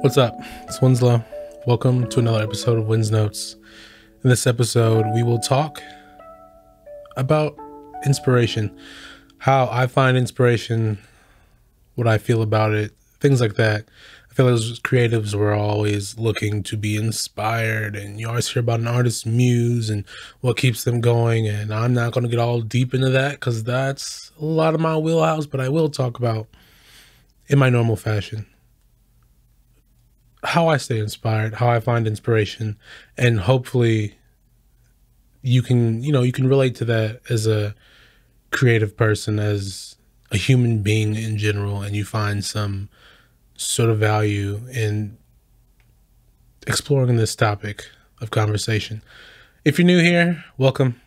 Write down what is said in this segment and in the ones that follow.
What's up? It's Winslow. Welcome to another episode of Wins Notes. In this episode, we will talk about inspiration, how I find inspiration, what I feel about it, things like that. I feel like as creatives, we're always looking to be inspired, and you always hear about an artist's muse and what keeps them going. And I'm not going to get all deep into that because that's a lot of my wheelhouse, but I will talk about, in my normal fashion, how I stay inspired, how I find inspiration, and hopefully you can relate to that as a creative person, as a human being in general, and you find some sort of value in exploring this topic of conversation. If you're new here, welcome.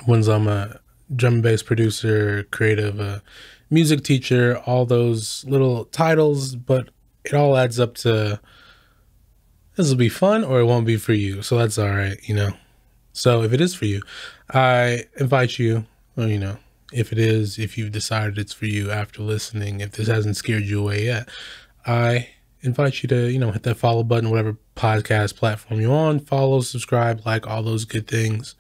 I'm a drum and bass producer, creative, music teacher, all those little titles, but it all adds up to this will be fun or it won't be for you. So that's all right, So if it is for you, I invite you, if you've decided it's for you after listening, if this hasn't scared you away yet, I invite you to, hit that follow button, whatever podcast platform you're on, follow, subscribe, like all those good things.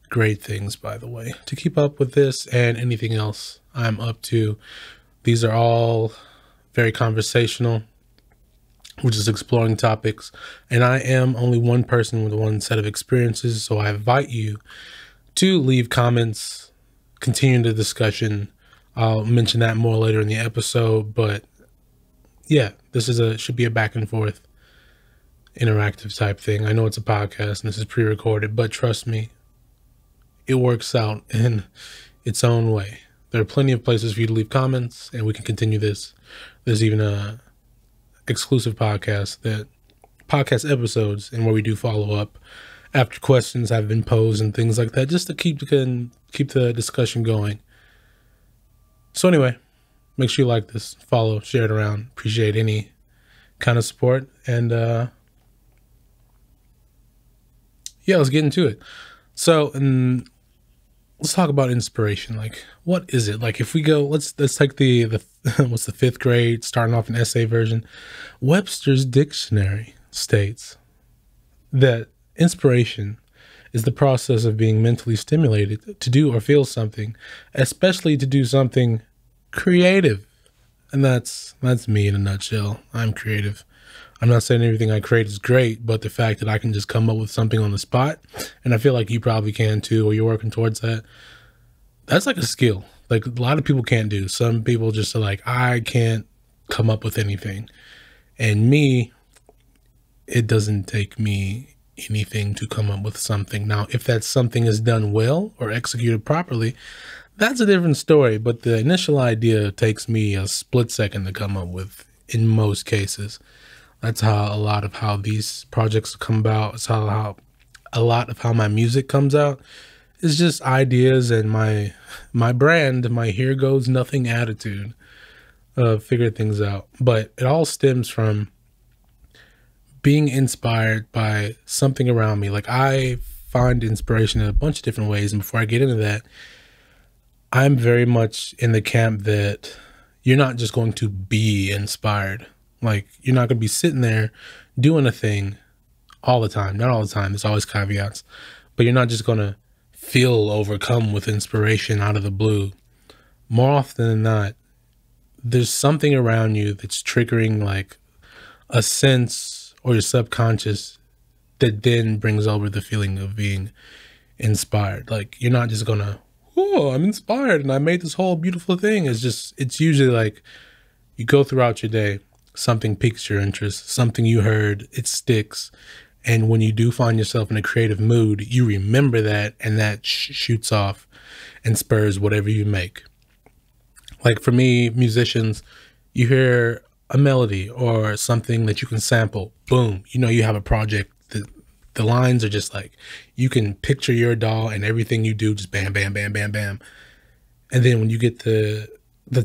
Great things, by the way, to keep up with this and anything else I'm up to. These are all very conversational. We're just exploring topics, and I am only one person with one set of experiences, so I invite you to leave comments, continue the discussion. I'll mention that more later in the episode, but yeah, this is should be a back and forth interactive type thing. I know it's a podcast and this is pre-recorded, but trust me, it works out in its own way. There are plenty of places for you to leave comments, and we can continue this. There's even a exclusive podcast episodes, and where we do follow up after questions have been posed and things like that, just to keep the discussion going. So anyway, make sure you like this, follow, share it around. Appreciate any kind of support, and let's get into it. So, let's talk about inspiration. Like, what is it? Like, if we go, let's take the what's the fifth grade, starting off an essay version. Webster's dictionary states that inspiration is the process of being mentally stimulated to do or feel something, especially to do something creative. And that's me in a nutshell. I'm creative. I'm not saying everything I create is great, but the fact that I can just come up with something on the spot, and I feel like you probably can too, or you're working towards that, that's like a skill. Like, a lot of people can't do. Some people just are like, I can't come up with anything. And me, it doesn't take me anything to come up with something. Now, if that something is done well or executed properly, that's a different story. But the initial idea takes me a split second to come up with in most cases. That's how a lot of how these projects come about. It's how a lot of how my music comes out. It's just ideas and my brand, my here goes nothing attitude of figure things out. But it all stems from being inspired by something around me. Like, I find inspiration in a bunch of different ways. And before I get into that, I'm very much in the camp that you're not just going to be inspired. Like, you're not going to be sitting there doing a thing all the time. Not all the time. There's always caveats. But you're not just going to feel overcome with inspiration out of the blue. More often than not, there's something around you that's triggering like a sense or your subconscious that then brings over the feeling of being inspired. Like, you're not just going to, oh, I'm inspired and I made this whole beautiful thing. It's usually like you go throughout your day, something piques your interest, something you heard, it sticks. And when you do find yourself in a creative mood, you remember that, and that shoots off and spurs whatever you make. Like, for me, musicians, you hear a melody or something that you can sample, boom, you have a project. The lines are just like, you can picture your DAW and everything you do, just bam, bam, bam, bam, bam. And then when you get the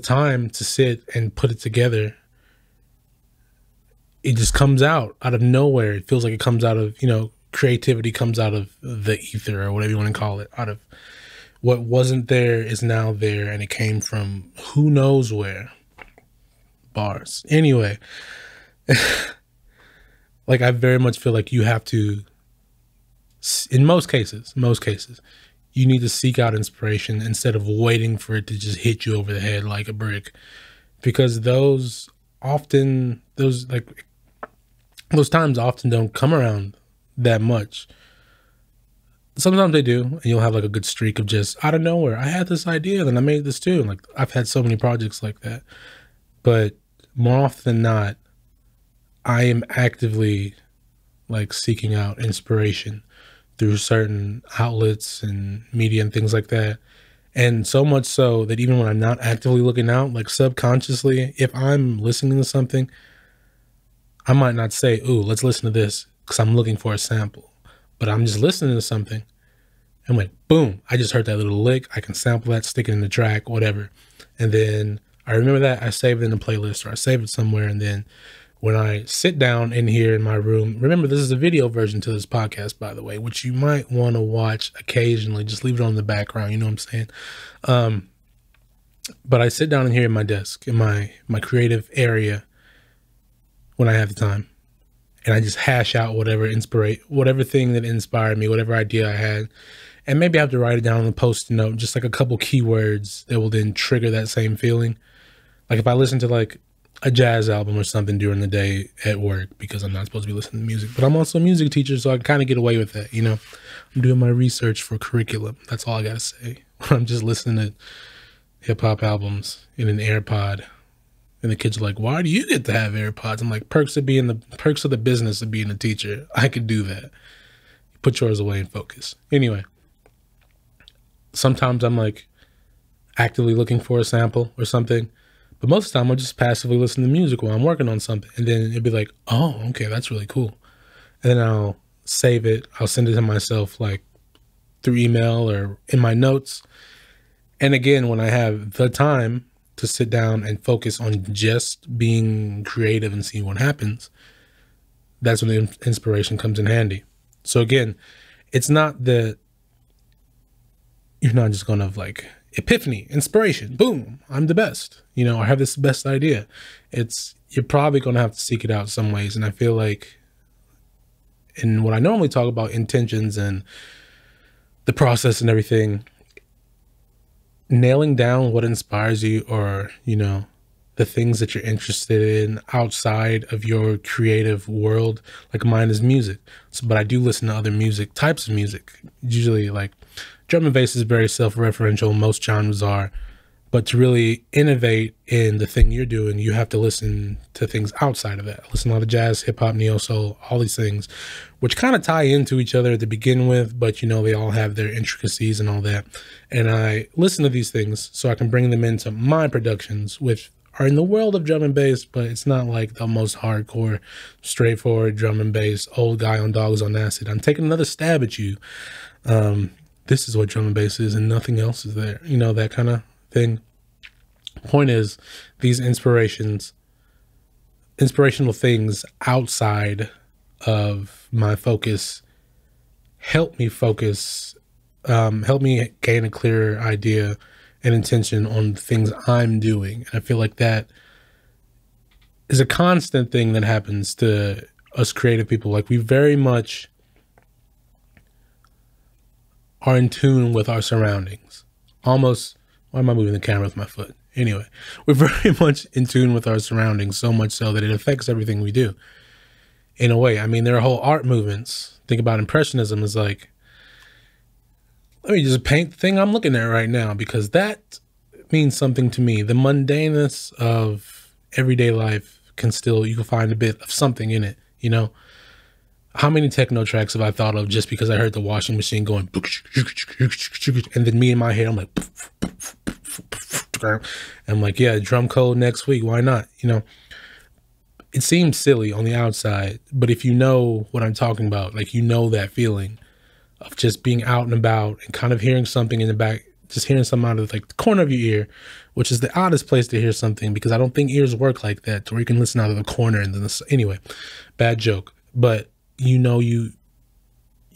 time to sit and put it together, it just comes out of nowhere. It feels like it comes out of, creativity comes out of the ether, or whatever you want to call it. Out of what wasn't there is now there, and it came from who knows where. Bars. Anyway, Like, I very much feel like you have to, in most cases, you need to seek out inspiration instead of waiting for it to just hit you over the head like a brick. Because those times often don't come around that much. Sometimes they do, and you'll have like a good streak of just out of nowhere, I had this idea, then I made this too. And like, I've had so many projects like that. But more often than not, I am actively like seeking out inspiration through certain outlets and media and things like that. And so much so that even when I'm not actively looking out, like subconsciously, if I'm listening to something, I might not say, ooh, let's listen to this because I'm looking for a sample. But I'm just listening to something. I'm like, boom, I just heard that little lick. I can sample that, stick it in the track, whatever. And then I remember that, I save it in a playlist or I save it somewhere. And then when I sit down in here in my room, remember, this is a video version to this podcast, by the way, which you might want to watch occasionally. Just leave it on the background. You know what I'm saying? But I sit down in here in my desk, in my creative area when I have the time. And I just hash out whatever thing that inspired me, whatever idea I had. And maybe I have to write it down on a post-it note, just like a couple keywords that will then trigger that same feeling. Like if I listen to like a jazz album or something during the day at work, because I'm not supposed to be listening to music, but I'm also a music teacher, so I can kind of get away with that, you know? I'm doing my research for curriculum. That's all I got to say. I'm just listening to hip hop albums in an AirPod. And the kids are like, why do you get to have AirPods? I'm like, perks of the business of being a teacher. I could do that. Put yours away and focus. Anyway, sometimes I'm like actively looking for a sample or something, but most of the time I'll just passively listen to music while I'm working on something. And then it'd be like, oh, okay, that's really cool. And then I'll save it. I'll send it to myself like through email or in my notes. And again, when I have the time to sit down and focus on just being creative and seeing what happens, that's when the inspiration comes in handy. So again, it's not that you're not just gonna have like epiphany, inspiration, boom, I'm the best, you know, I have this best idea. You're probably gonna have to seek it out some ways. And I feel like in what I normally talk about, intentions and the process and everything, nailing down what inspires you, or, you know, the things that you're interested in outside of your creative world. Like mine is music. So, but I do listen to other types of music. Usually like drum and bass is very self-referential. Most genres are. But to really innovate in the thing you're doing, you have to listen to things outside of that. Listen to a lot of jazz, hip hop, neo soul, all these things, which kind of tie into each other to begin with, but you know, they all have their intricacies and all that. And I listen to these things so I can bring them into my productions, which are in the world of drum and bass, but it's not like the most hardcore, straightforward drum and bass, old guy on Dogs on Acid. I'm taking another stab at you. This is what drum and bass is and nothing else is there. You know, that kind of thing. Point is, these inspirational things outside of my focus help me gain a clearer idea and intention on the things I'm doing. And I feel like that is a constant thing that happens to us creative people. Like we very much are in tune with our surroundings. Almost, why am I moving the camera with my foot? Anyway, we're very much in tune with our surroundings, so much so that it affects everything we do. In a way, I mean, there are whole art movements. Think about Impressionism as like, let me just paint the thing I'm looking at right now, because that means something to me. The mundaneness of everyday life you can find a bit of something in it, you know? How many techno tracks have I thought of just because I heard the washing machine going, and then me in my head, I'm like, I'm like, yeah, drum code next week. Why not? You know, it seems silly on the outside, but if you know what I'm talking about, like, you know, that feeling of just being out and about and kind of hearing something in the back, just hearing something out of like the corner of your ear, which is the oddest place to hear something, because I don't think ears work like that, to where you can listen out of the corner. And then anyway, bad joke, but you know, you're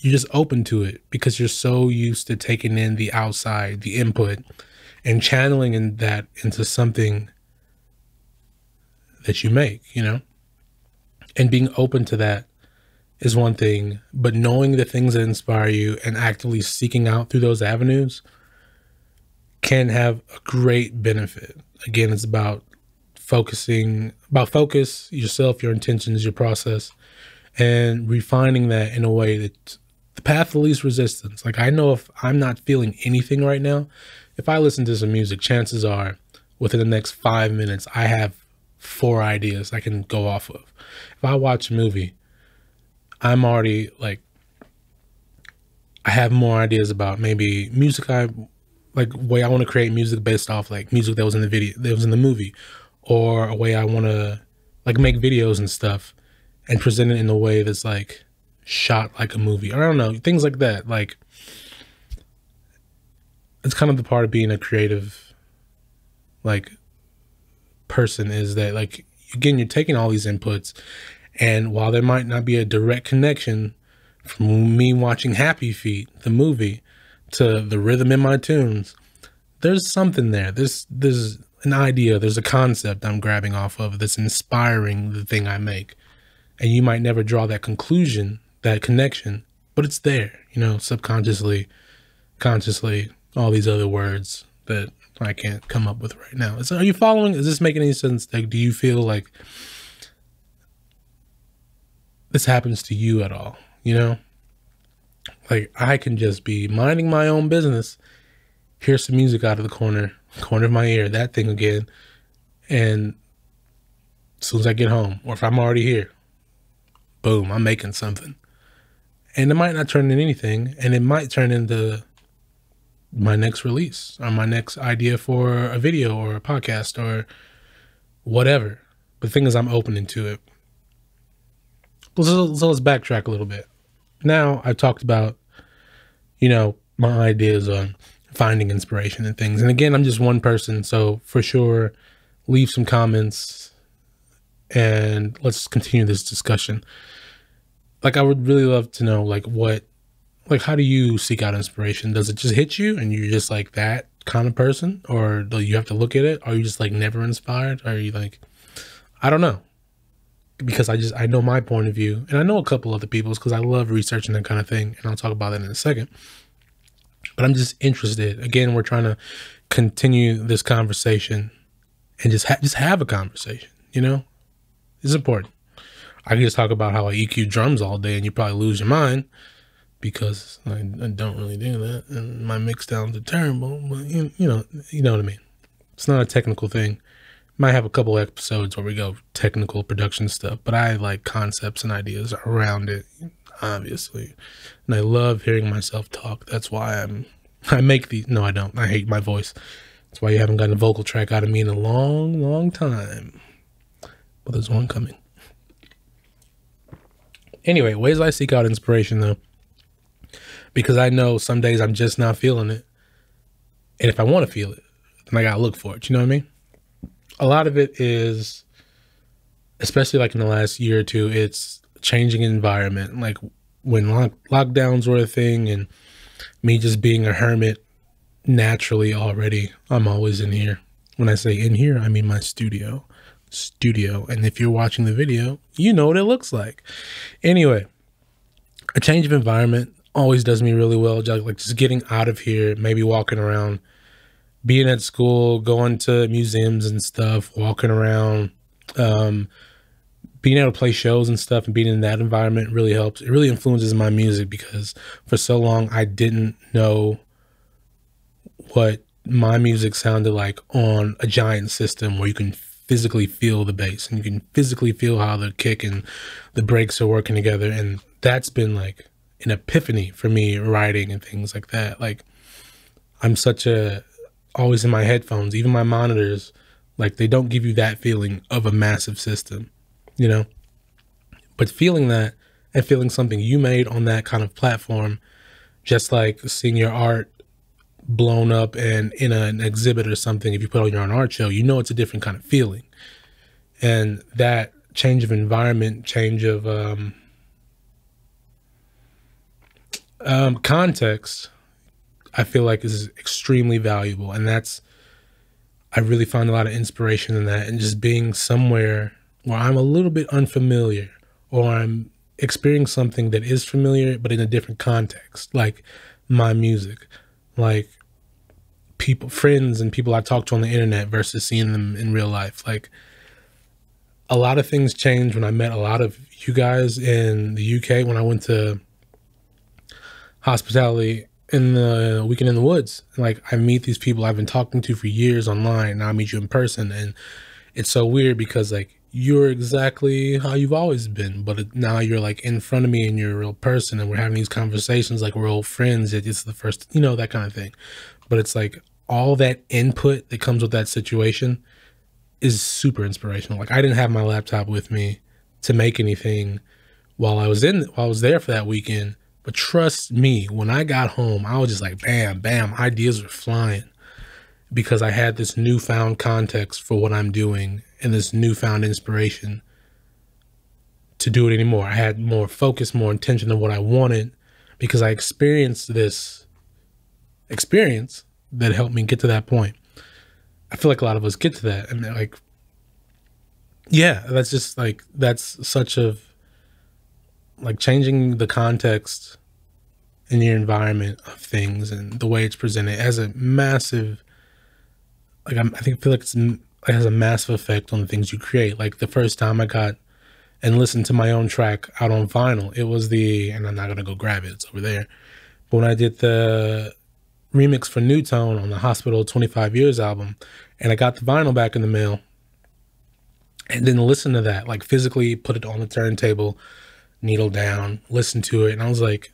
just open to it because you're so used to taking in the outside, the input, and channeling that into something that you make, you know? And being open to that is one thing, but knowing the things that inspire you and actively seeking out through those avenues can have a great benefit. Again, it's about focus, yourself, your intentions, your process, and refining that in a way that the path of least resistance. Like, I know if I'm not feeling anything right now, if I listen to some music, chances are within the next 5 minutes, I have 4 ideas I can go off of. If I watch a movie, I'm already like, I have more ideas about maybe music way I want to create music based off like music that was in the video, that was in the movie, or a way I want to like make videos and stuff and present it in a way that's like shot like a movie. I don't know, things like that. Like, it's kind of the part of being a creative like person, is that like, again, you're taking all these inputs, and while there might not be a direct connection from me watching Happy Feet, the movie, to the rhythm in my tunes, there's something there. There's an idea, there's a concept I'm grabbing off of that's inspiring the thing I make. And you might never draw that conclusion, that connection, but it's there, you know, subconsciously, consciously, all these other words that I can't come up with right now. So are you following? Is this making any sense? Like, do you feel like this happens to you at all? You know, like, I can just be minding my own business, hear some music out of the corner of my ear, that thing again. And as soon as I get home, or if I'm already here, boom, I'm making something. And it might not turn into anything, and it might turn into my next release or my next idea for a video or a podcast or whatever. But the thing is, I'm open to it. So let's backtrack a little bit. Now I've talked about, you know, my ideas on finding inspiration and things. And again, I'm just one person. So for sure, leave some comments and let's continue this discussion. Like, I would really love to know, like, how do you seek out inspiration? Does it just hit you and you're just like that kind of person? Or do you have to look at it? Are you just like never inspired? Are you like, I don't know. Because I know my point of view, and I know a couple other people's, because I love researching that kind of thing, and I'll talk about that in a second. But I'm just interested. Again, we're trying to continue this conversation and just have a conversation, you know? It's important. I can just talk about how I EQ drums all day and you probably lose your mind, because I don't really do that, and my mix downs are terrible, but you know what I mean. It's not a technical thing. Might have a couple episodes where we go technical production stuff, but I like concepts and ideas around it, obviously. And I love hearing myself talk. That's why I make these. No, I don't. I hate my voice. That's why you haven't gotten a vocal track out of me in a long, long time. But there's one coming. Anyway, ways I seek out inspiration, though, because I know some days I'm just not feeling it. And if I want to feel it, then I got to look for it. You know what I mean? A lot of it is, especially like in the last year or two, it's changing environment. Like when lockdowns were a thing and me just being a hermit naturally already, I'm always in here. When I say in here, I mean my studio. And if you're watching the video, you know what it looks like. Anyway, a change of environment always does me really well. Like just getting out of here, maybe walking around, being at school, going to museums and stuff, walking around, being able to play shows and stuff and being in that environment really helps. It really influences my music, because for so long I didn't know what my music sounded like on a giant system where you can physically feel the bass and you can physically feel how the kick and the breaks are working together. And that's been like an epiphany for me, writing and things like that. Like, I'm always in my headphones, even my monitors, like they don't give you that feeling of a massive system, you know? But feeling that and feeling something you made on that kind of platform, just like seeing your art blown up and in an exhibit or something, if you put on your own art show, you know it's a different kind of feeling. And that change of environment, change of context, I feel like is extremely valuable. And I really find a lot of inspiration in that, and just being somewhere where I'm a little bit unfamiliar or I'm experiencing something that is familiar, but in a different context, like my music, like people, friends and people I talk to on the internet versus seeing them in real life. Like a lot of things changed when I met a lot of you guys in the UK when I went to hospitality in the Weekend in the Woods. Like I meet these people I've been talking to for years online. Now I meet you in person, and it's so weird because like you're exactly how you've always been, but now you're like in front of me and you're a real person, and we're having these conversations like we're old friends. It's the first, you know, that kind of thing. But it's like all that input that comes with that situation is super inspirational. Like I didn't have my laptop with me to make anything while I was there for that weekend. But trust me, when I got home, I was just like, bam, bam, ideas were flying because I had this newfound context for what I'm doing and this newfound inspiration to do it anymore. I had more focus, more intention of what I wanted because I experienced this experience that helped me get to that point. I feel like a lot of us get to that. And like, yeah, that's just like, that's such a, like changing the context in your environment of things and the way it's presented has a massive, like, I feel like it has a massive effect on the things you create. Like the first time I got and listened to my own track out on vinyl, it was and I'm not going to go grab it, it's over there. But when I did the remix for New Tone on the Hospital 25 Years album, and I got the vinyl back in the mail and then listen to that, like physically put it on the turntable, needle down, listen to it. And I was like,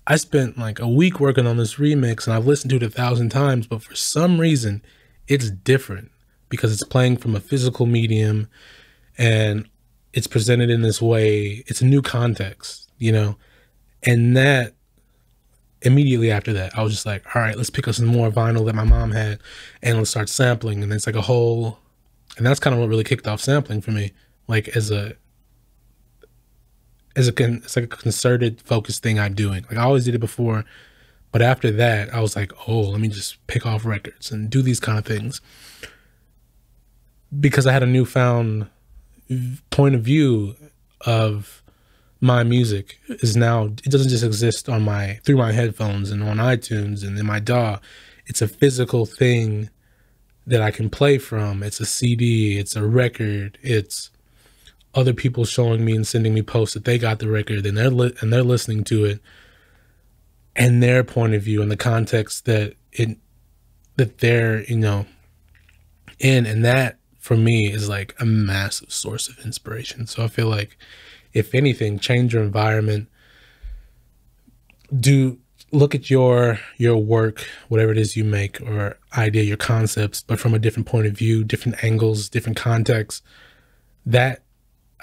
I spent like a week working on this remix and I've listened to it 1,000 times, but for some reason it's different because it's playing from a physical medium and it's presented in this way. It's a new context, you know? And that immediately after that, I was just like, all right, let's pick up some more vinyl that my mom had and let's start sampling. And it's like and that's kind of what really kicked off sampling for me. Like it's like a concerted, focused thing I'm doing. Like I always did it before, but after that, I was like, oh, let me just pick off records and do these kind of things because I had a newfound point of view of my music is now, it doesn't just exist on through my headphones and on iTunes and in my DAW. It's a physical thing that I can play from. It's a CD, it's a record, it's other people showing me and sending me posts that they got the record and they're listening to it and their point of view and the context that they're, you know, in. And that for me is like a massive source of inspiration. So I feel like if anything, change your environment, look at your work, whatever it is you make or idea, your concepts, but from a different point of view, different angles, different contexts. That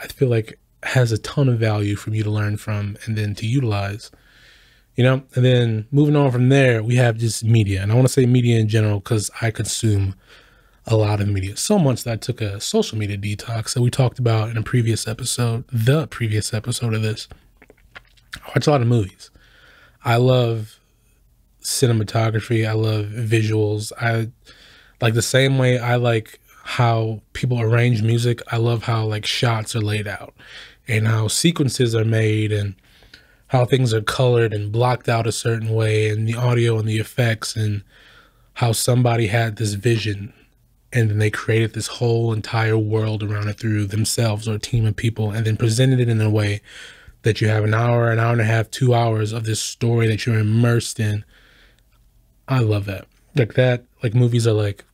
I feel like has a ton of value for you to learn from and then to utilize, you know? And then moving on from there, we have just media. And I want to say media in general because I consume a lot of media. So much that I took a social media detox that we talked about in the previous episode of this. I watch a lot of movies. I love cinematography. I love visuals. I like the same way I like how people arrange music. I love how like shots are laid out and how sequences are made and how things are colored and blocked out a certain way and the audio and the effects and how somebody had this vision and then they created this whole entire world around it through themselves or a team of people and then presented it in a way that you have an hour and a half, 2 hours of this story that you're immersed in. I love that. Like movies are like,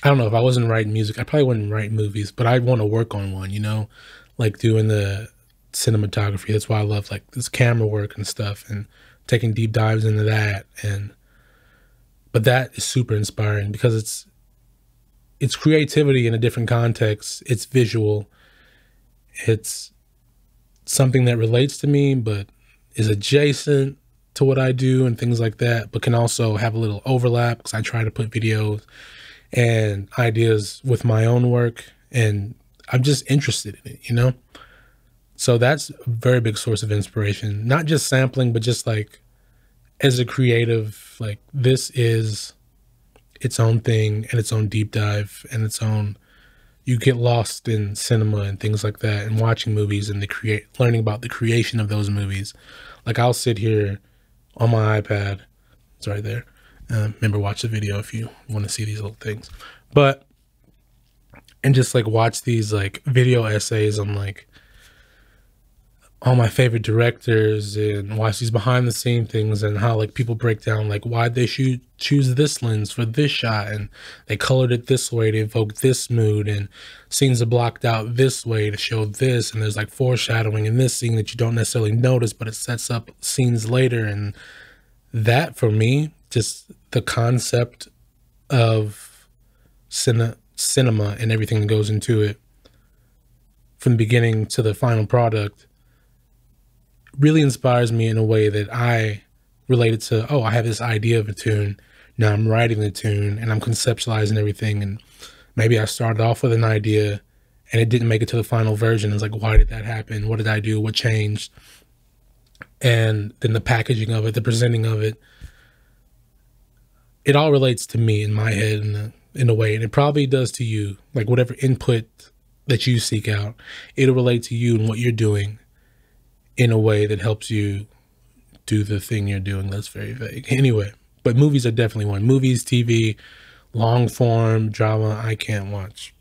I don't know, if I wasn't writing music, I probably wouldn't write movies, but I'd want to work on one, you know, like doing the cinematography. That's why I love like this camera work and stuff and taking deep dives into that. But that is super inspiring because it's creativity in a different context. It's visual. It's something that relates to me, but is adjacent to what I do and things like that, but can also have a little overlap because I try to put videos and ideas with my own work and I'm just interested in it, you know? So that's a very big source of inspiration, not just sampling, but just like as a creative, like this is its own thing and its own deep dive and its own you get lost in cinema and things like that, and watching movies and learning about the creation of those movies. Like I'll sit here on my iPad, it's right there. Remember, watch the video if you want to see these little things, and just like watch these like video essays on like all my favorite directors, and watch these behind the scene things, and how like people break down like why'd they choose this lens for this shot, and they colored it this way to evoke this mood, and scenes are blocked out this way to show this, and there's like foreshadowing in this scene that you don't necessarily notice, but it sets up scenes later. And that, for me, just the concept of cinema and everything that goes into it from the beginning to the final product really inspires me in a way that I related to, oh, I have this idea of a tune. Now I'm writing the tune and I'm conceptualizing everything. And maybe I started off with an idea and it didn't make it to the final version. It's like, why did that happen? What did I do? What changed? And then the packaging of it, the presenting of it, it all relates to me in my head in a way. And it probably does to you. Like whatever input that you seek out, it'll relate to you and what you're doing in a way that helps you do the thing you're doing. That's very vague. Anyway, but movies are definitely one. Movies, TV, long form drama, I can't watch.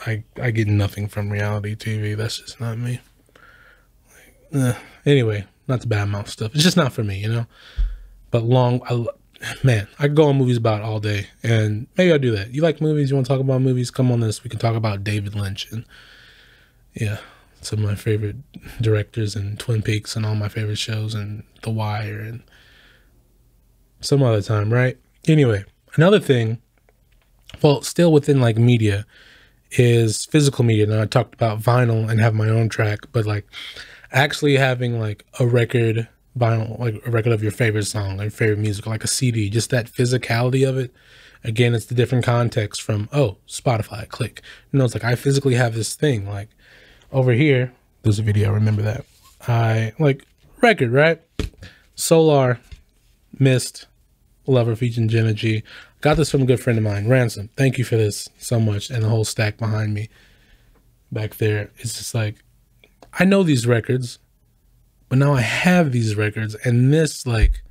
I get nothing from reality TV. That's just not me. Anyway, not the bad mouth stuff. It's just not for me, you know? But man, I could go on movies about all day, and maybe I'll do that. You like movies? You want to talk about movies? Come on this. We can talk about David Lynch and yeah, some of my favorite directors and Twin Peaks and all my favorite shows and The Wire and some other time, right? Anyway, another thing, well, still within like media, is physical media. Now I talked about vinyl and have my own track, but like actually having like a record, vinyl, like a record of your favorite song or favorite music, like a CD, just that physicality of it. Again, it's the different context from, oh, Spotify, click. You know, it's like I physically have this thing, like over here, there's a video, remember that. I like record, right? Solar, Mist, Lover featuring Jenna G. Got this from a good friend of mine, Ransom. Thank you for this so much. And the whole stack behind me back there. It's just like, I know these records, but now I have these records, and this like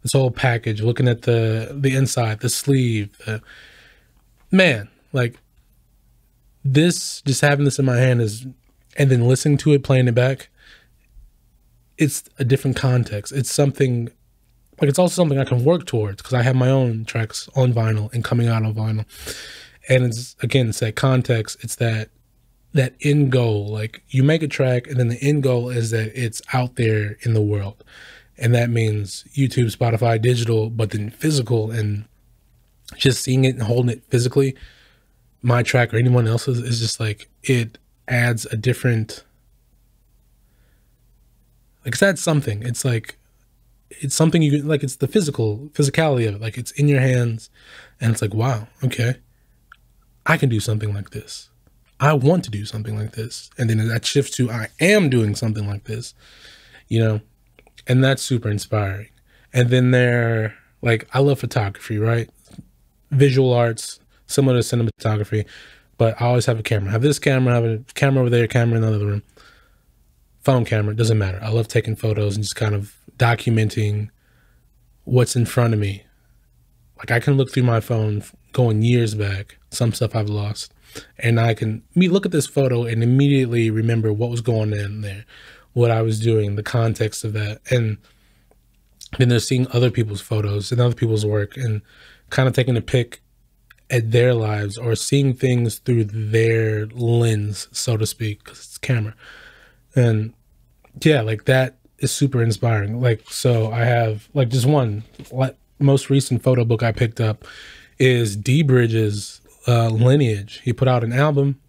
this whole package, looking at the inside, the sleeve, man, like this, just having this in my hand is, and then listening to it, playing it back, it's a different context. It's something, like it's also something I can work towards because I have my own tracks on vinyl and coming out on vinyl. And it's, again, it's that context. It's that end goal. Like you make a track and then the end goal is that it's out there in the world. And that means YouTube, Spotify, digital, but then physical, and just seeing it and holding it physically, my track or anyone else's, is just like, it adds a different, like, it's adds something. It's like, it's something you like, it's the physicality of it. Like it's in your hands and it's like, wow, okay, I can do something like this. I want to do something like this. And then that shifts to, I am doing something like this, you know, and that's super inspiring. And then like, I love photography, right? Visual arts, similar to cinematography, but I always have a camera. I have this camera, I have a camera over there, camera in the other room, phone camera, doesn't matter. I love taking photos and just kind of documenting what's in front of me. Like I can look through my phone going years back, some stuff I've lost, and I can look at this photo and immediately remember what was going on there, what I was doing, the context of that. And then there's seeing other people's photos and other people's work and kind of taking a pick at their lives or seeing things through their lens, so to speak, because it's camera. And yeah, like that is super inspiring. Like, so I have like just one, like most recent photo book I picked up is D Bridges' Lineage. He put out an album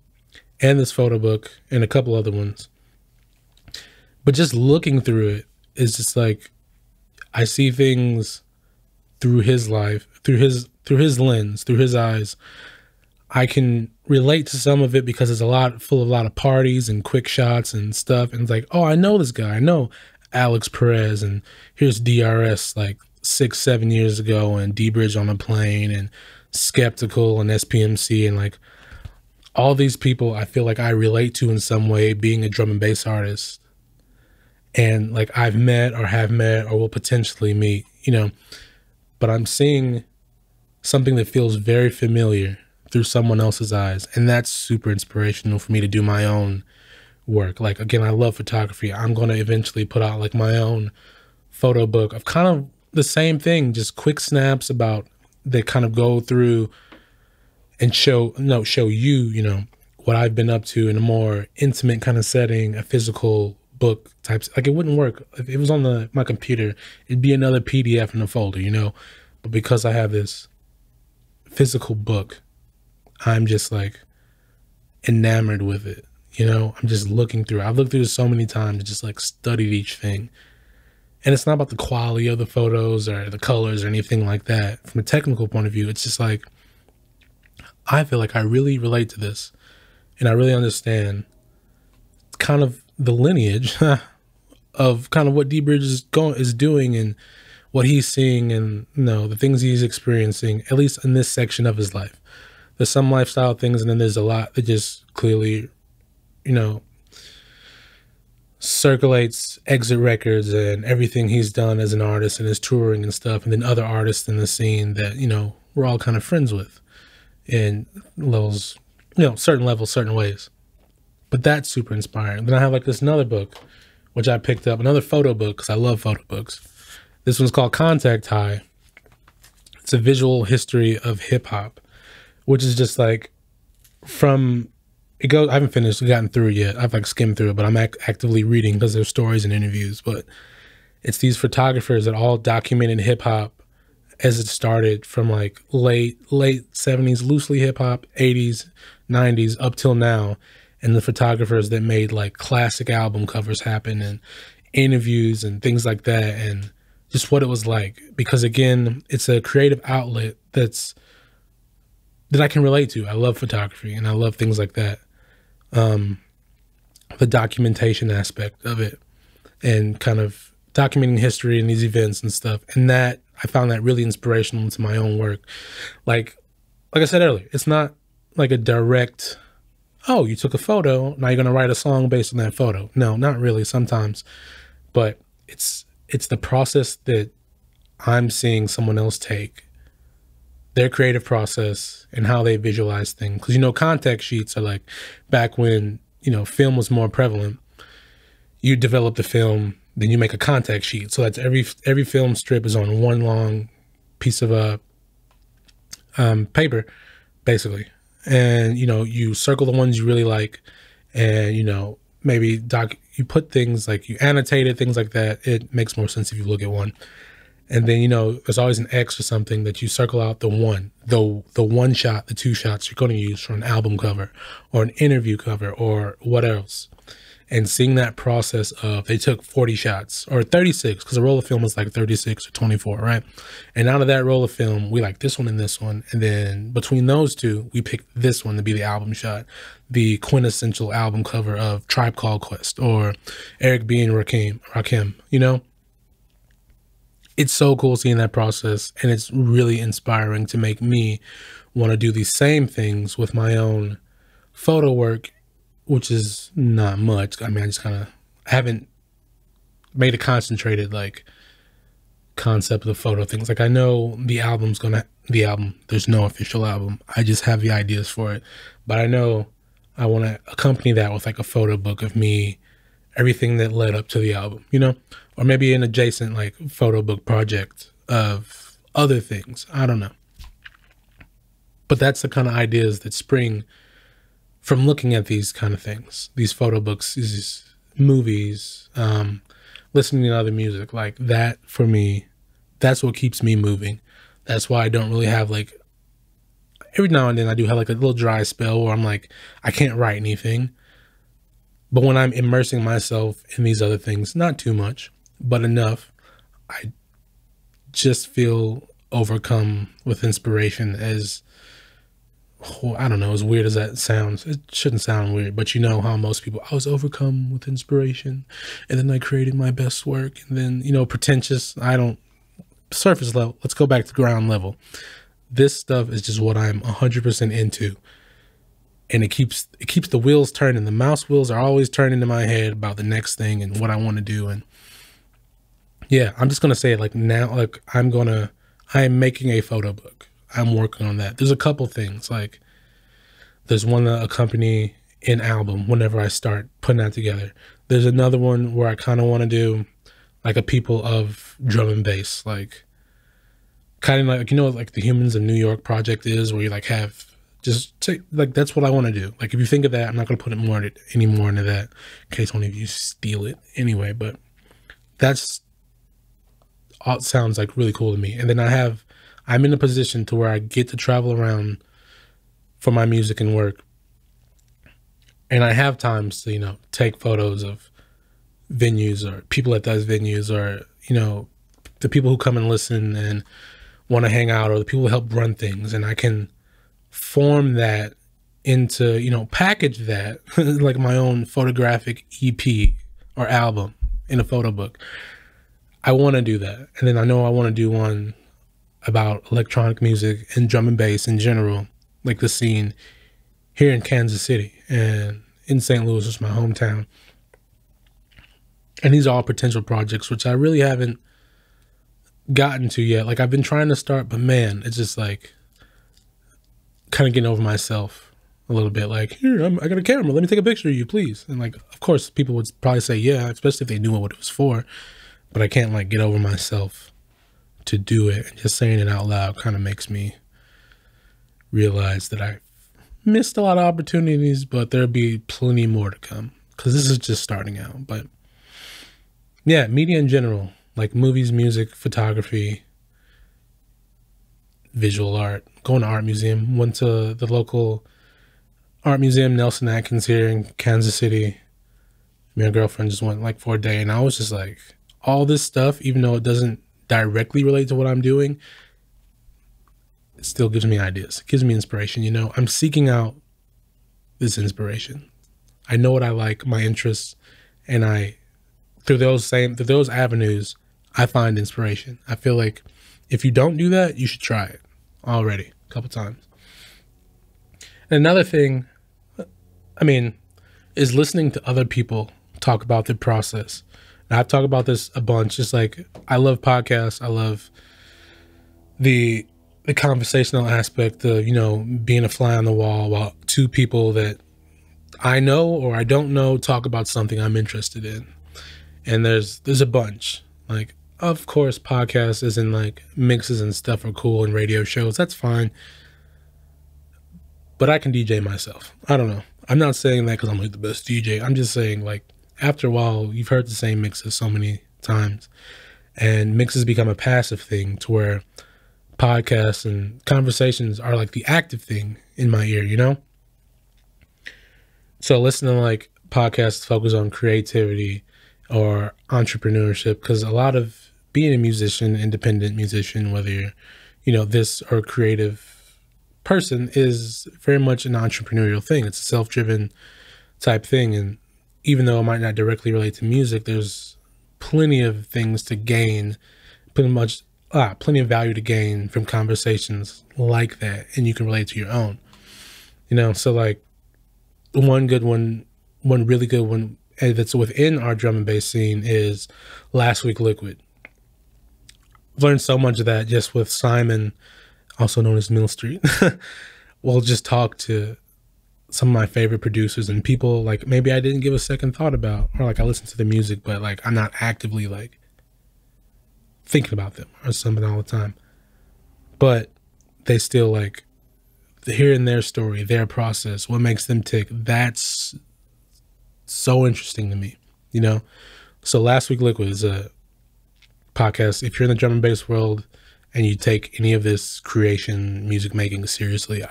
and this photo book and a couple other ones. But just looking through it is just like, I see things through his life, through his lens, through his eyes. I can relate to some of it because it's full of a lot of parties and quick shots and stuff. And it's like, oh, I know this guy. I know Alex Perez, and here's DRS like 6-7 years ago, and D Bridge on a Plane, and Skeptical and SPMC, and like all these people I feel like I relate to in some way, being a drum and bass artist. And like I've met or have met or will potentially meet, you know, but I'm seeing something that feels very familiar through someone else's eyes. And that's super inspirational for me to do my own work. Like, again, I love photography. I'm going to eventually put out like my own photo book of kind of the same thing, just quick snaps about that kind of go through and show you, you know, what I've been up to in a more intimate kind of setting, a physical book types. Like, it wouldn't work if it was on my computer. It'd be another PDF in a folder, you know. But because I have this physical book, I'm just like enamored with it, you know. I'm just looking through it. I've looked through it so many times, just like studied each thing. And it's not about the quality of the photos or the colors or anything like that. From a technical point of view, it's just like, I feel like I really relate to this and I really understand kind of the lineage of kind of what D Bridge is doing and what he's seeing and, you know, the things he's experiencing, at least in this section of his life. There's some lifestyle things, and then there's a lot that just clearly, you know, circulates exit records and everything he's done as an artist and his touring and stuff, and then other artists in the scene that, you know, we're all kind of friends with in levels, you know, certain levels, certain ways. But that's super inspiring. Then I have like this another book, which I picked up, another photo book, because I love photo books. This one's called Contact High. It's a visual history of hip hop, which is just like from, it goes, I haven't gotten through it yet. I've like skimmed through it, but I'm actively reading because there's stories and interviews. But it's these photographers that all documented hip hop as it started from like late 70s, loosely hip hop, 80s, 90s, up till now. And the photographers that made like classic album covers happen and interviews and things like that. And just what it was like, because again, it's a creative outlet that I can relate to. I love photography and I love things like that. The documentation aspect of it and kind of documenting history and these events and stuff. And that, I found that really inspirational to my own work. Like I said earlier, it's not like a direct, oh, you took a photo, now you're going to write a song based on that photo. No, not really sometimes, but it's the process that I'm seeing someone else take, their creative process and how they visualize things. Because, you know, contact sheets are like back when, you know, film was more prevalent. You develop the film, then you make a contact sheet. So that's every film strip is on one long piece of paper, basically. And, you know, you circle the ones you really like and, you know, maybe you put things like you annotated, things like that. It makes more sense if you look at one. And then, you know, there's always an X or something that you circle out the one shot, the two shots you're going to use for an album cover or an interview cover or what else. And seeing that process of they took 40 shots or 36, because a roll of film is like 36 or 24, right? And out of that roll of film, we like this one and this one. And then between those two, we picked this one to be the album shot, the quintessential album cover of Tribe Called Quest or Eric B. and Rakim, you know? It's so cool seeing that process, and it's really inspiring to make me want to do these same things with my own photo work, which is not much. I mean, I haven't made a concentrated like concept of the photo things. Like I know the album, there's no official album. I just have the ideas for it, but I know I want to accompany that with like a photo book of me, everything that led up to the album, you know, or maybe an adjacent like photo book project of other things. I don't know. But that's the kind of ideas that spring from looking at these kind of things, these photo books, these movies, listening to other music. Like that for me, that's what keeps me moving. That's why I don't really have like, every now and then I do have like a little dry spell where I'm like, I can't write anything. But when I'm immersing myself in these other things, not too much, but enough, I just feel overcome with inspiration. As, I don't know, as weird as that sounds, it shouldn't sound weird, but you know how most people, I was overcome with inspiration and then I created my best work, and then, you know, pretentious, surface level, let's go back to ground level. This stuff is just what I'm 100% into. and it keeps the wheels turning. The mouse wheels are always turning in my head about the next thing and what I want to do. And yeah, I'm just gonna say it like now, like I am making a photo book. I'm working on that. There's a couple things, like there's one that accompany an album whenever I start putting that together. There's another one where I kind of want to do like a people of drum and bass, like kind of like, you know, like the Humans of New York project is, where you like have just take, like, that's what I want to do. Like if you think of that, I'm not going to put any more into that in case one of you steal it anyway, but that's all sounds like really cool to me. And then I'm in a position to where I get to travel around for my music and work. And I have times to, you know, take photos of venues or people at those venues, or, you know, the people who come and listen and want to hang out, or the people who help run things. And I can form that into, you know, package that like my own photographic EP or album in a photo book. I want to do that. And then I know I want to do one about electronic music and drum and bass in general, like the scene here in Kansas City and in St. Louis, which is my hometown. And these are all potential projects, which I really haven't gotten to yet. Like I've been trying to start, but man, it's just like kind of getting over myself a little bit. Like, here, I got a camera. Let me take a picture of you, please. And like, of course, people would probably say, yeah, especially if they knew what it was for. But I can't like get over myself to do it. And just saying it out loud kind of makes me realize that I missed a lot of opportunities, but there'll be plenty more to come, because this is just starting out. But yeah, media in general, like movies, music, photography, visual art, going to art museum, went to the local art museum, Nelson Atkins here in Kansas City. Me and my girlfriend just went like for a day, and I was just like, all this stuff, even though it doesn't directly relate to what I'm doing, it still gives me ideas. It gives me inspiration. You know, I'm seeking out this inspiration. I know what I like, my interests, and through those avenues, I find inspiration. I feel like if you don't do that, you should try it already a couple times. And another thing, I mean, is listening to other people talk about their process. And I've talked about this a bunch. Just like, I love podcasts. I love the conversational aspect of, you know, being a fly on the wall while two people that I know or I don't know talk about something I'm interested in. And there's a bunch. Like, of course, podcasts isn't like mixes and stuff are cool, and radio shows, that's fine. But I can DJ myself. I don't know. I'm not saying that because I'm like the best DJ. I'm just saying, like, after a while, you've heard the same mixes so many times, and mixes become a passive thing to where podcasts and conversations are like the active thing in my ear, you know? So listening to like podcasts focus on creativity or entrepreneurship, because a lot of being a musician, independent musician, whether you're, you know, this or creative person, is very much an entrepreneurial thing. It's a self-driven type thing. And even though it might not directly relate to music, there's plenty of things to gain, plenty of value to gain from conversations like that. And you can relate to your own, you know? So like one really good one that's within our drum and bass scene is Last Week Liquid. I've learned so much of that just with Simon, also known as Mill Street. We'll just talk to some of my favorite producers and people like maybe I didn't give a second thought about, or like I listen to the music, but like I'm not actively like thinking about them or something all the time. But they still like hearing their story, their process, what makes them tick. That's so interesting to me, you know? So Last Week Liquid is a podcast. If you're in the drum and bass world and you take any of this creation, music making seriously, I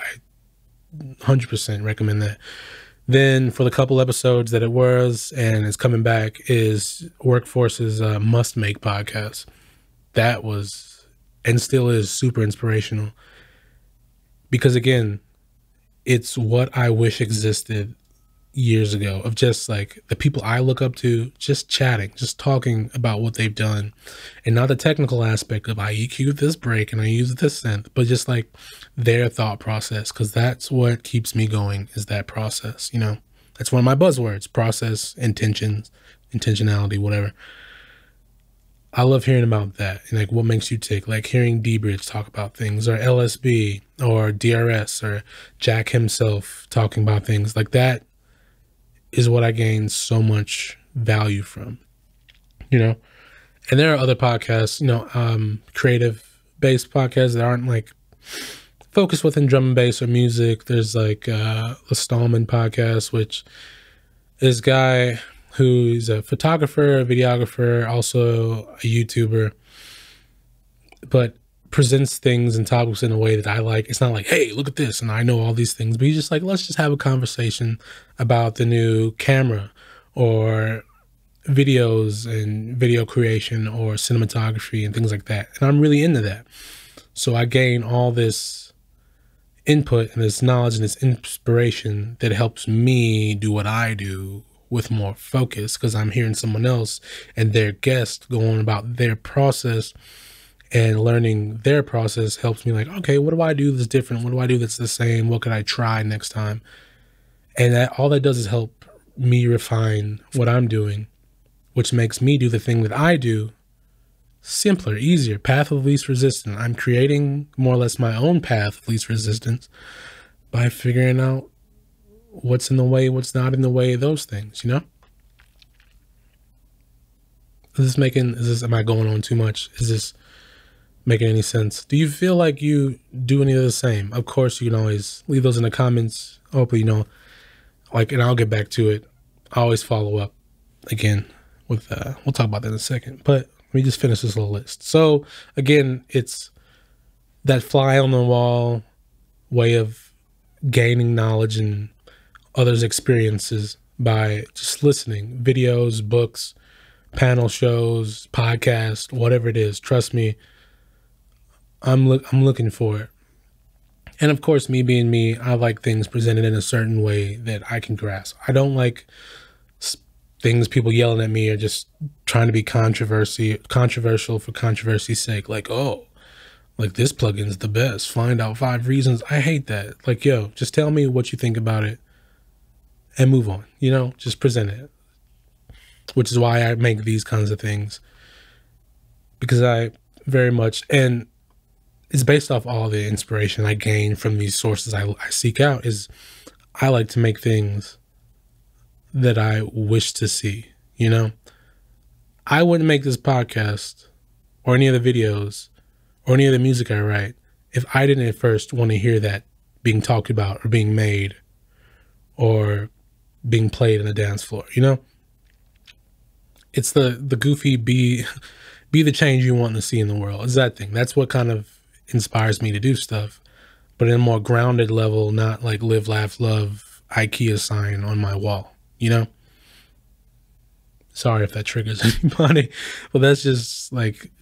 100% recommend that. Then for the couple episodes that it was and it's coming back is Workforce's Must Make podcast. That was and still is super inspirational, because again, it's what I wish existed years ago of just like the people I look up to, just chatting, just talking about what they've done, and not the technical aspect of I EQ'd this break and I used this synth, but just like their thought process, because that's what keeps me going, is that process. You know, that's one of my buzzwords: process, intentions, intentionality, whatever. I love hearing about that, and like what makes you tick, like hearing D-Bridge talk about things, or LSB, or DRS, or Jack himself talking about things like that is what I gain so much value from, you know. And there are other podcasts, you know, creative based podcasts that aren't like focused within drum and bass or music. There's like the Stallman podcast, which is a guy who's a photographer, a videographer, also a YouTuber, but presents things and topics in a way that I like. It's not like, hey, look at this and I know all these things, but he's just like, let's just have a conversation about the new camera or videos and video creation or cinematography and things like that. And I'm really into that. So I gain all this input and this knowledge and this inspiration that helps me do what I do with more focus, because I'm hearing someone else and their guest go on about their process, and learning their process helps me like, okay, what do I do that's different? What do I do that's the same? What could I try next time? And that all that does is help me refine what I'm doing, which makes me do the thing that I do simpler, easier, path of least resistance. I'm creating more or less my own path of least resistance by figuring out what's in the way, what's not in the way of those things, you know? Am I going on too much? Is this making any sense? Do you feel like you do any of the same? Of course, you can always leave those in the comments. Hopefully, you know, like, and I'll get back to it. I always follow up again with, we'll talk about that in a second, but let me just finish this little list. So again, it's that fly on the wall way of gaining knowledge and others' experiences by just listening, videos, books, panel shows, podcasts, whatever it is. Trust me, I'm looking for it. And of course, me being me, I like things presented in a certain way that I can grasp. I don't like things people yelling at me or just trying to be controversial for controversy's sake. Like, oh, like this plugin's the best. Find out 5 reasons. I hate that. Like, yo, just tell me what you think about it and move on. You know, just present it. Which is why I make these kinds of things, because I very much, and it's based off all the inspiration I gain from these sources I seek out, is I like to make things that I wish to see, you know? I wouldn't make this podcast or any of the videos or any of the music I write if I didn't at first want to hear that being talked about or being made or being played on the dance floor, you know? It's the goofy be the change you want to see in the world. It's that thing. That's what kind of inspires me to do stuff, but in a more grounded level, not like live, laugh, love, IKEA sign on my wall, you know? Sorry if that triggers anybody, but that's just like,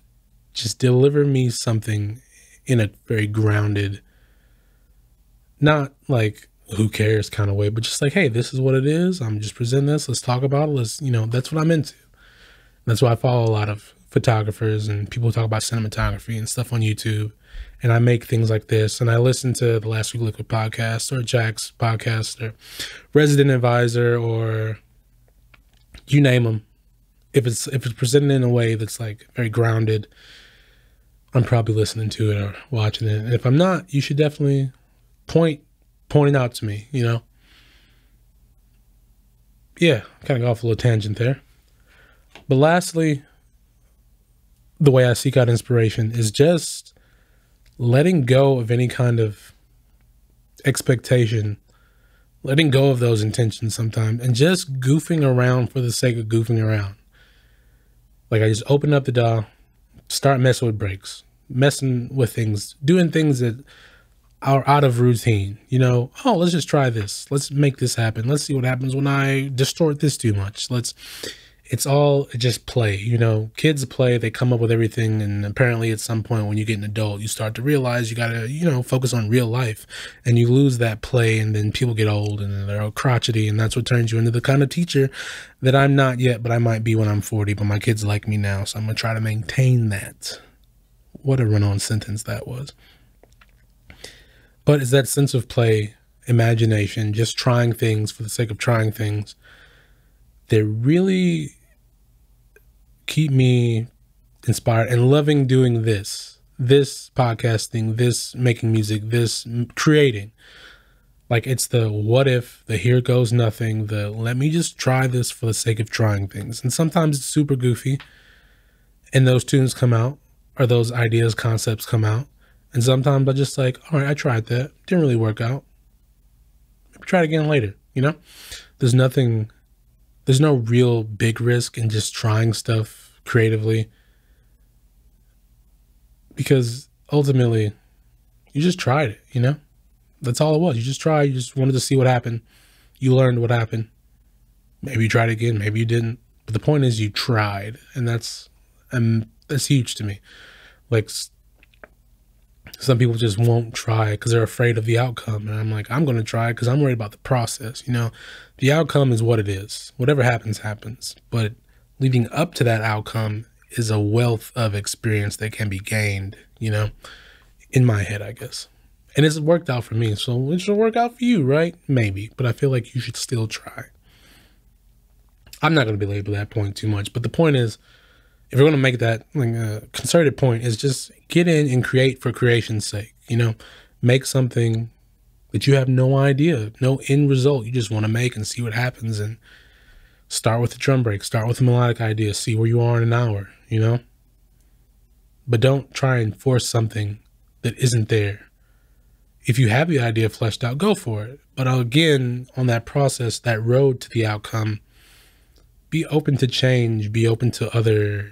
just deliver me something in a very grounded, not like who cares kind of way, but just like, hey, this is what it is. I'm just presenting this. Let's talk about it. Let's, you know, that's what I'm into. That's why I follow a lot of photographers and people who talk about cinematography and stuff on YouTube. And I make things like this. And I listen to the Last Week Liquid podcast or Jack's podcast or Resident Advisor or you name them. If it's presented in a way that's like very grounded, I'm probably listening to it or watching it. And if I'm not, you should definitely point it out to me, you know? Yeah, kind of got off a little tangent there. But lastly, the way I seek out inspiration is just letting go of any kind of expectation, letting go of those intentions sometimes, and just goofing around for the sake of goofing around. Like I just open up the DAW, start messing with breaks, messing with things, doing things that are out of routine, you know? Oh, let's just try this. Let's make this happen. Let's see what happens when I distort this too much. it's all just play. You know, kids play, they come up with everything. And apparently at some point when you get an adult, you start to realize you got to, you know, focus on real life, and you lose that play. And then people get old and they're all crotchety. And that's what turns you into the kind of teacher that I'm not yet, but I might be when I'm 40, but my kids like me now. So I'm going to try to maintain that. What a run-on sentence that was. But it's that sense of play, imagination, just trying things for the sake of trying things that really keep me inspired and loving doing this podcasting, this making music, this creating. Like, it's the what if, the here goes nothing, the let me just try this for the sake of trying things. And sometimes it's super goofy and those tunes come out, or those ideas, concepts come out. And sometimes I just like, all right, I tried that. Didn't really work out. Maybe try it again later, you know? There's no real big risk in just trying stuff creatively, because ultimately you just tried it, you know? That's all it was. You just tried. You just wanted to see what happened. You learned what happened. Maybe you tried again, maybe you didn't. But the point is you tried, and that's huge to me. Like, some people just won't try because they're afraid of the outcome. And I'm like, I'm going to try because I'm worried about the process. You know, the outcome is what it is. Whatever happens, happens. But leading up to that outcome is a wealth of experience that can be gained, you know, in my head, I guess. And it's worked out for me. So it should work out for you, right? Maybe. But I feel like you should still try. I'm not going to belabor that point too much. But the point is, if you're going to make that like a concerted point, is just get in and create for creation's sake. You know, make something that you have no idea, no end result. You just want to make and see what happens, and start with the drum break, start with a melodic idea, see where you are in an hour, you know? But don't try and force something that isn't there. If you have the idea fleshed out, go for it. But again, on that process, that road to the outcome, be open to change, be open to other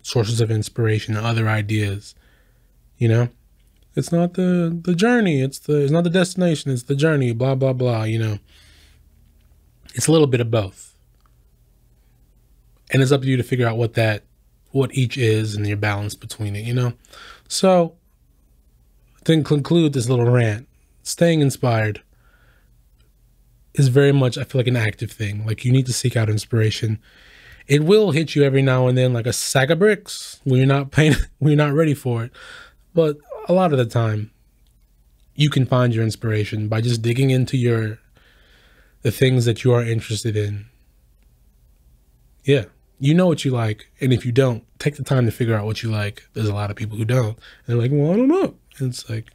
sources of inspiration, other ideas, you know? It's not the journey, it's not the destination, it's the journey, blah, blah, blah, you know? It's a little bit of both. And it's up to you to figure out what each is and your balance between it, you know? So, to conclude this little rant, staying inspired is very much, I feel like, an active thing. Like, you need to seek out inspiration. It will hit you every now and then like a sack of bricks when you're not ready for it. But a lot of the time, you can find your inspiration by just digging into the things that you are interested in. Yeah, you know what you like. And if you don't, take the time to figure out what you like. There's a lot of people who don't. And they're like, well, I don't know. And it's like,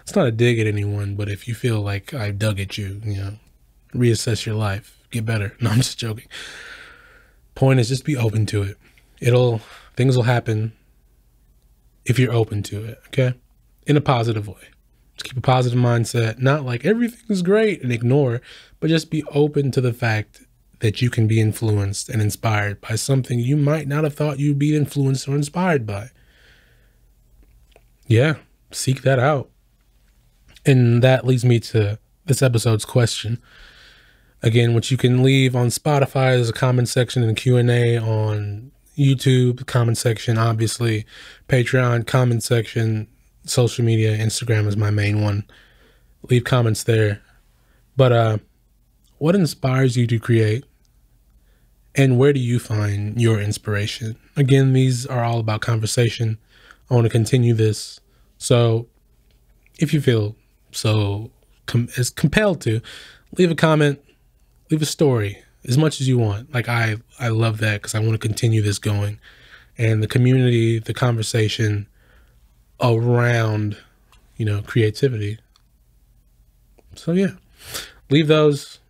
it's not a dig at anyone, but if you feel like I dug at you, you know, reassess your life, get better. No, I'm just joking. Point is, just be open to it. Things will happen if you're open to it, okay? In a positive way. Just keep a positive mindset, not like everything is great and ignore, but just be open to the fact that you can be influenced and inspired by something you might not have thought you'd be influenced or inspired by. Yeah, seek that out. And that leads me to this episode's question. Again, which you can leave on Spotify as a comment section and Q&A, on YouTube, comment section, obviously, Patreon, comment section, social media, Instagram is my main one. Leave comments there. But what inspires you to create? And where do you find your inspiration? Again, these are all about conversation. I want to continue this. So if you feel so as compelled to, leave a comment, leave a story, as much as you want. Like, I love that because I want to continue this going. And the community, the conversation around, you know, creativity. So yeah, leave those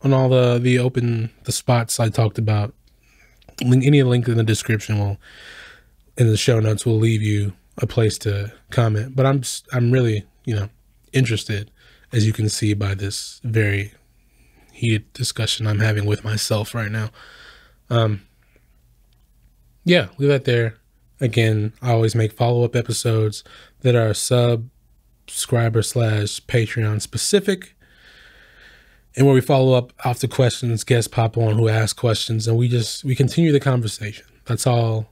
on all the spots I talked about. Any link in the description in the show notes will leave you a place to comment. But I'm really, you know, interested, as you can see by this very heated discussion I'm having with myself right now. Yeah, leave that there. Again, I always make follow-up episodes that are subscriber / Patreon specific. and where we follow up after questions, guests pop on who ask questions, and we continue the conversation. That's all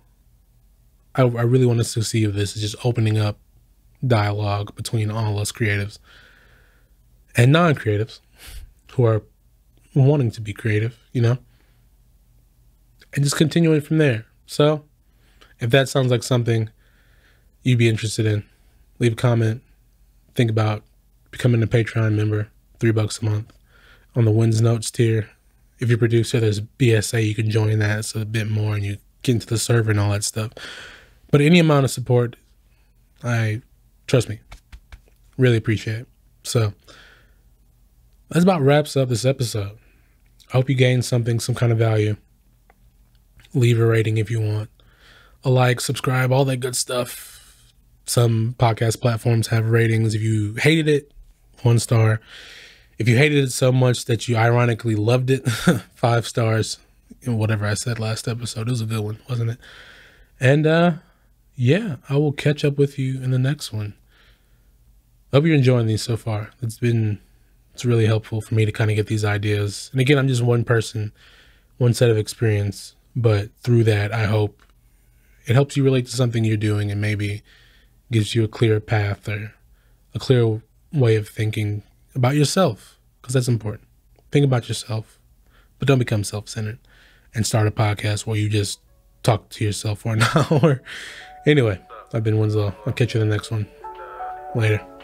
I really want us to see of this, is just opening up dialogue between all us creatives and non-creatives who are wanting to be creative, you know, and just continuing from there. So if that sounds like something you'd be interested in, leave a comment. Think about becoming a Patreon member, $3 a month on the Winsnotes tier. If you're a producer, there's BSA, you can join that. It's a bit more and you get into the server and all that stuff. But any amount of support, trust me, really appreciate it. So that's about wraps up this episode. I hope you gained something, some kind of value. Leave a rating if you want. A like, subscribe, all that good stuff. Some podcast platforms have ratings. If you hated it, 1 star. If you hated it so much that you ironically loved it, 5 stars. And whatever I said last episode. It was a good one, wasn't it? And yeah, I will catch up with you in the next one. I hope you're enjoying these so far. It's really helpful for me to kind of get these ideas. And again, I'm just one person, one set of experience. But through that, I hope it helps you relate to something you're doing and maybe gives you a clear path or a clear way of thinking about yourself, because that's important. Think about yourself, but don't become self-centered and start a podcast where you just talk to yourself for an hour. Anyway, I've been Winslow. I'll catch you in the next one. Later.